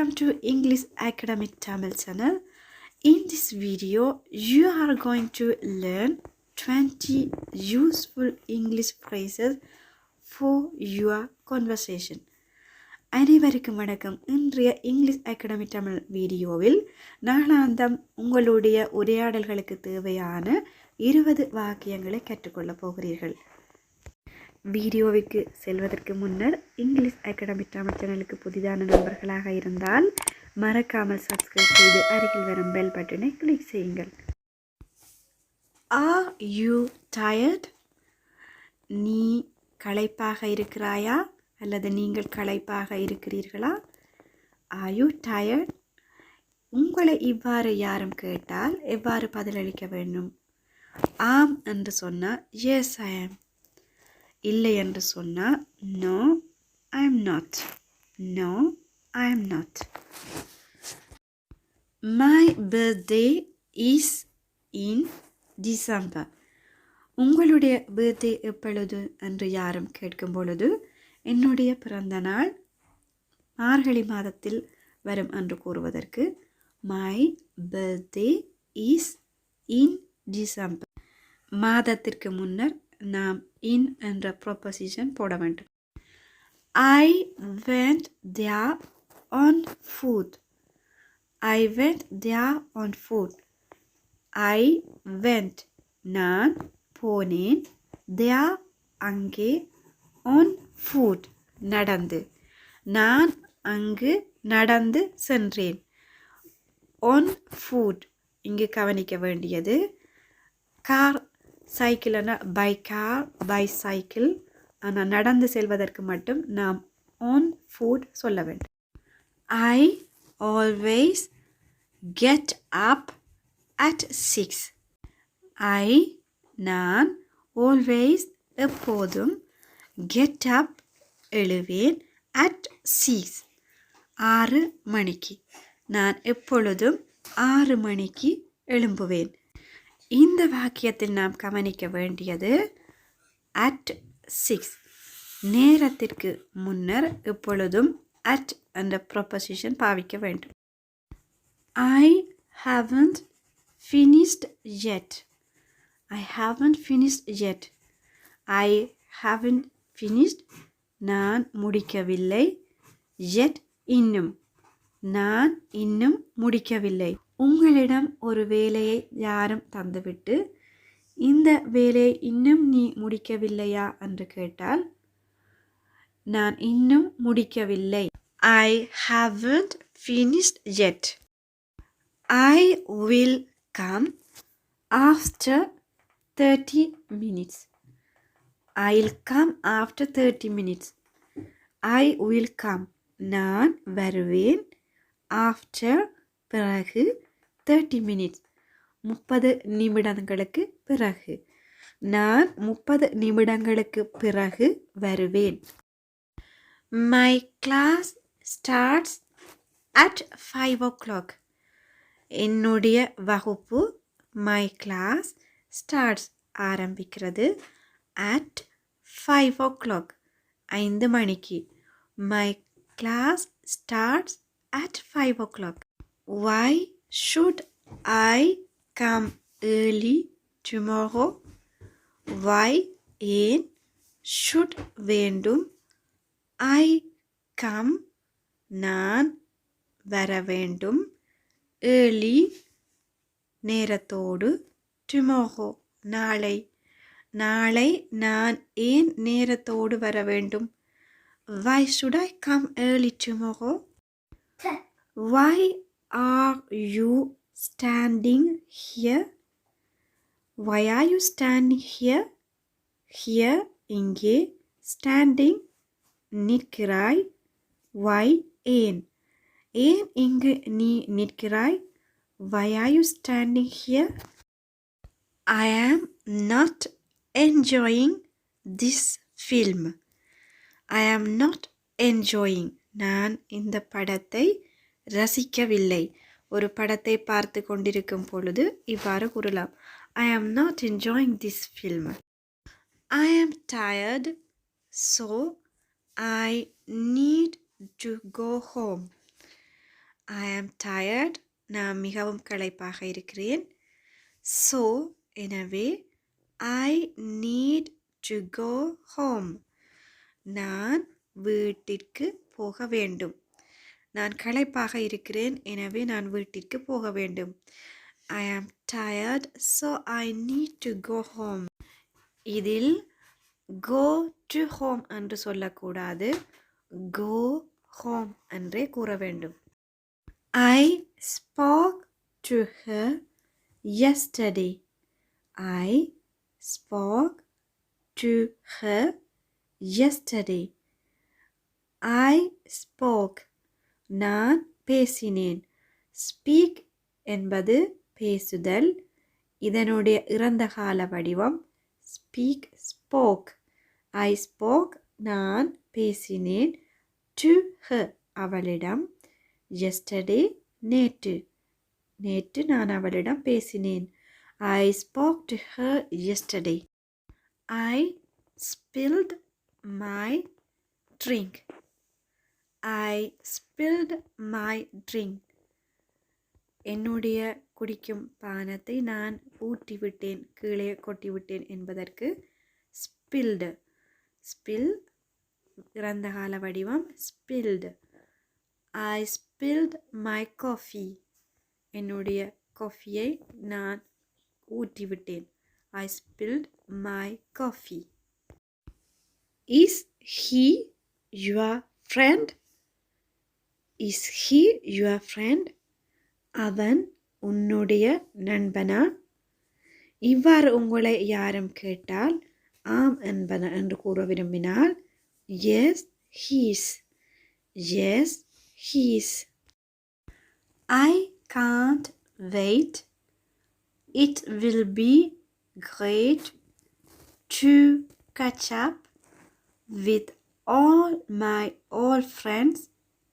welcome to English Academic Tamil channel. In this video, you are going to learn 20 useful English phrases for your conversation. அனைவருக்கும் வணக்கம். இன்றைய English academy Tamil வீடியோவில் நாளாந்தம் உங்களுடைய உரையாடல்களுக்கு தேவையான 20 வாக்கியங்களை கற்றுக்கொள்ளப் போகிறீர்கள். வீடியோவுக்கு செல்வதற்கு முன்னர் இங்கிலீஷ் அகாடமி தமிழ் சேனலுக்கு புதிதான நண்பர்களாக இருந்தால் மறக்காமல் சப்ஸ்கிரைப் செய்து அருகில் வரும் பெல் பட்டனை கிளிக் செய்யுங்கள். Are you tired? நீ களைப்பாக இருக்கிறாயா அல்லது நீங்கள் களைப்பாக இருக்கிறீர்களா? Are you tired? உங்களை இவ்வாறு யாரும் கேட்டால் எவ்வாறு பதிலளிக்க வேண்டும்? ஆம் என்று சொன்னால் yes I am. இல்லை என்று சொன்னால் no I am not. No I am not. My birthday is in December. உங்களுடைய பர்த்டே எப்பொழுது என்று யாரும் கேட்கும் பொழுது என்னுடைய பிறந்த நாள் மார்கழி மாதத்தில் வரும் என்று கூறுவதற்கு my birthday is in December. மாதத்திற்கு முன்னர் நாம் in என்ற ப்ரொபோசிஷன் போட வேண்டும். I went there on foot. I went there on foot. I went நான் போனேன் there அங்கே on foot நடந்து நான் அங்கு நடந்து சென்றேன். on foot இங்கு கவனிக்க வேண்டியது கார் சைக்கிள்னா பை கார் பை சைக்கிள், ஆனால் நடந்து செல்வதற்கு மட்டும் நாம் on foot சொல்ல வேண்டும். I always get up at 6. I நான் always எப்போதும் get up எழுவேன் at 6 6 மணிக்கு. நான் எப்பொழுதும் 6 மணிக்கு எழும்புவேன். இந்த வாக்கியத்தில் நாம் கவனிக்க வேண்டியது at 6 நேரத்திற்கு முன்னர் எப்பொழுதும் at என்ற ப்ரொபோசிஷன் பாவிக்க வேண்டும். I haven't finished yet. I haven't finished yet. I haven't finished நான் முடிக்கவில்லை. yet இன்னும் நான் இன்னும் முடிக்கவில்லை. உங்களிடம் ஒரு வேலையை யாரும் தந்துவிட்டு இந்த வேலையை இன்னும் நீ முடிக்கவில்லையா என்று கேட்டால் நான் இன்னும் முடிக்கவில்லை. I haven't finished yet. I will come after 30 minutes. I'll come after 30 minutes. I will come நான் வருவேன் after பிறகு 30 minutes 30 நிமிடங்களுக்கு பிறகு நான் 30 நிமிடங்களுக்கு பிறகு வருவேன். My class starts at 5 o'clock. என்னுடைய வகுப்பு my class starts ஆரம்பிக்கிறது at 5 o'clock 5 மணிக்கு. My class starts at 5 o'clock. Why should I come early tomorrow? Why ஏன் should வேண்டும் I come நான் வர வேண்டும் early நேரத்தோடு tomorrow நாளை நாளை நான் ஏன் நேரத்தோடு வர வேண்டும்? Why should I come early tomorrow? Why are you standing here? Why are you standing here? Here இங்கே standing நிற்கிறாய். Why ஏன் ஏன் இங்கு நீ நிற்கிறாய்? Why are you standing here? I am not enjoying this film. I am not enjoying நான் இந்த படத்தை ரசிக்கவில்லை. ஒரு படத்தை பார்த்து கொண்டிருக்கும் பொழுது இவ்வாறு கூறலாம். I am not enjoying this film. I am tired, so I need to go home. I am tired. நான் மிகவும் களைப்பாக இருக்கிறேன். So, எனவே I need to go home. நான் வீட்டிற்கு போக வேண்டும். நான் களைப்பாக இருக்கிறேன், எனவே நான் வீட்டிற்கு போக வேண்டும். I am tired, so I need to go home. இதில் go to home என்று சொல்லக்கூடாது. Go home என்றே கூற வேண்டும். I spoke to her yesterday. I spoke to her yesterday. I spoke. நான் பேசினேன். Speak என்பது பேசுதல். இதனுடைய இறந்த கால வடிவம் speak, spoke. I spoke. நான் பேசினேன். To her அவளிடம். Yesterday நேற்று. நேற்று நான் அவளிடம் பேசினேன். I spoke to her yesterday. I spilled my drink. I spilled my drink. என்னுடைய குடிக்கும் பானத்தை நான் ஊற்றிவிட்டேன், கீழே கொட்டிவிட்டேன் என்பதற்கு spilled. Spill இறந்த கால வடிவம் spilled. I spilled my coffee. என்னுடைய காஃபியை நான் ஊற்றிவிட்டேன். I spilled my coffee. Is he your friend? Is he your friend? அவன் உன்னுடைய நண்பனா? இவ்வாறு உங்களை யாரும் கேட்டால் ஆம் என்பன என்று கூற விரும்பினால் yes, he is. Yes, he is. I can't wait. It will be great to catch up with all my old friends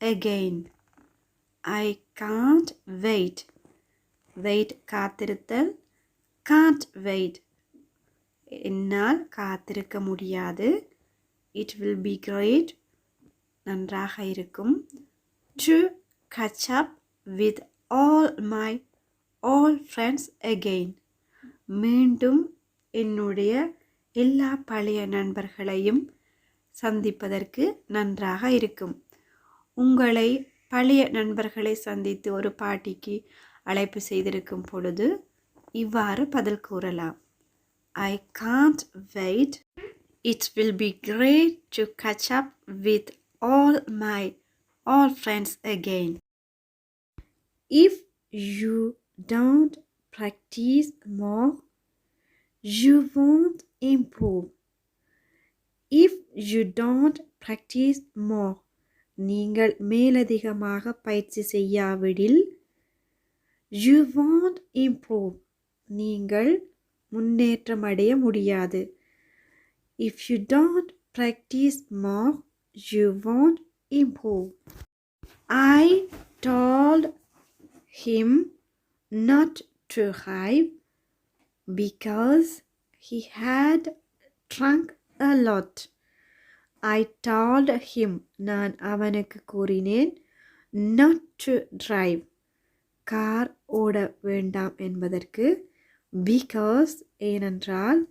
again. I can't wait. Wait காத்திருத்தல். Can't wait என்னால் காத்திருக்க முடியாது. It will be great நன்றாக இருக்கும். To catch up with all my old friends again. மீண்டும் என்னுடைய எல்லா பழைய நண்பர்களையும் சந்திப்பதற்கு நன்றாக இருக்கும். உங்களை பழைய நண்பர்களை சந்தித்து ஒரு பார்ட்டிக்கு அழைப்பு செய்திருக்கும் பொழுது இவ்வாறு பதில் கூறலாம். I can't wait. It will be great to catch up with all my old friends again. If you don't practice more, you won't improve. If you don't practice more, நீங்கள் மேலதிகமாக பயிற்சி செய்யாவிடில் you won't improve. நீங்கள் முன்னேற்றம் அடைய முடியாது. If you don't practice more, you won't improve. I told him not to drive because he had drunk a lot. I told him நான் அவனுக்கு கூறினேன் not to drive கார் ஓட வேண்டாம் என்பதற்கு because ஏனென்றால்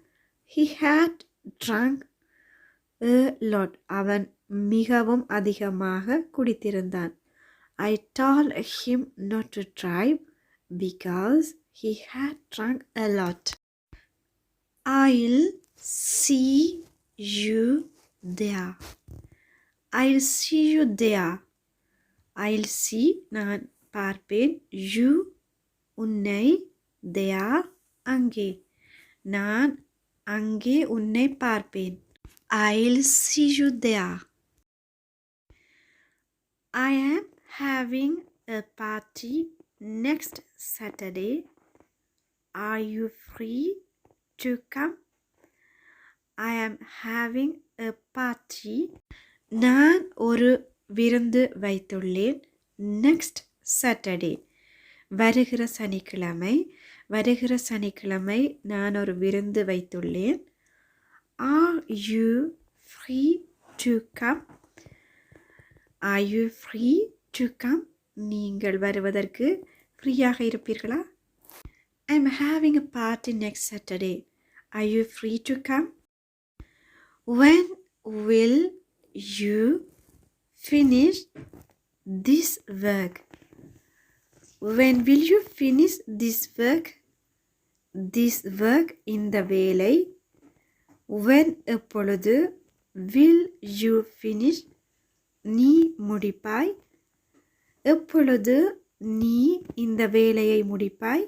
he had drunk a lot அவன் மிகவும் அதிகமாக குடித்திருந்தான். I told him not to drive because he had drunk a lot. I'll see you there. I'll see you there. I'll see நான் பார்ப்பேன். You உன்னை. there அங்கே. நான் அங்கே உன்னை பார்ப்பேன். I'll see you there. I am having a party next Saturday. Are you free to come? I am having a party. நான் ஒரு விருந்து வைத்துள்ளேன். Next Saturday. வருகிற சனிக்கிழமை. வருகிற சனிக்கிழமை நான் ஒரு விருந்து வைத்துள்ளேன். Are you free to come? Are you free to come? நீங்கள் வருவதற்கு ஃப்ரீயாக இருப்பீர்களா? I'm having a party next Saturday. Are you free to come? When will you finish this work? When will you finish this work? This work இந்த வேலை. When எப்பொழுது? Will you finish? நீ முடிப்பாய். எப்பொழுது நீ இந்த வேலையை முடிப்பாய்?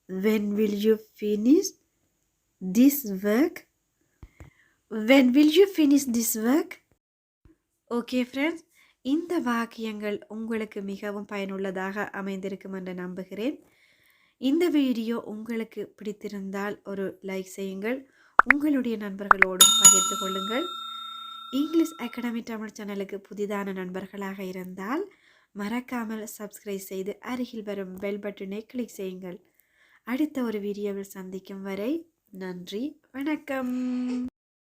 When will you finish this work? When will you finish this work? Okay friends, இந்த வாக்கியங்கள் உங்களுக்கு மிகவும் பயனுள்ளதாக அமைந்திருக்கும் என்று நம்புகிறேன். இந்த வீடியோ உங்களுக்கு பிடித்திருந்தால் ஒரு லைக் செய்யுங்கள். உங்களுடைய நண்பர்களோடும் பகிர்ந்து கொள்ளுங்கள். இங்கிலீஷ் அகாடமி தமிழ் சேனலுக்கு புதிதான நண்பர்களாக இருந்தால் மறக்காமல் சப்ஸ்கிரைப் செய்து அருகில் வரும் பெல் பட்டனை கிளிக் செய்யுங்கள். அடுத்த ஒரு வீடியோவில் சந்திக்கும் வரை நன்றி, வணக்கம்.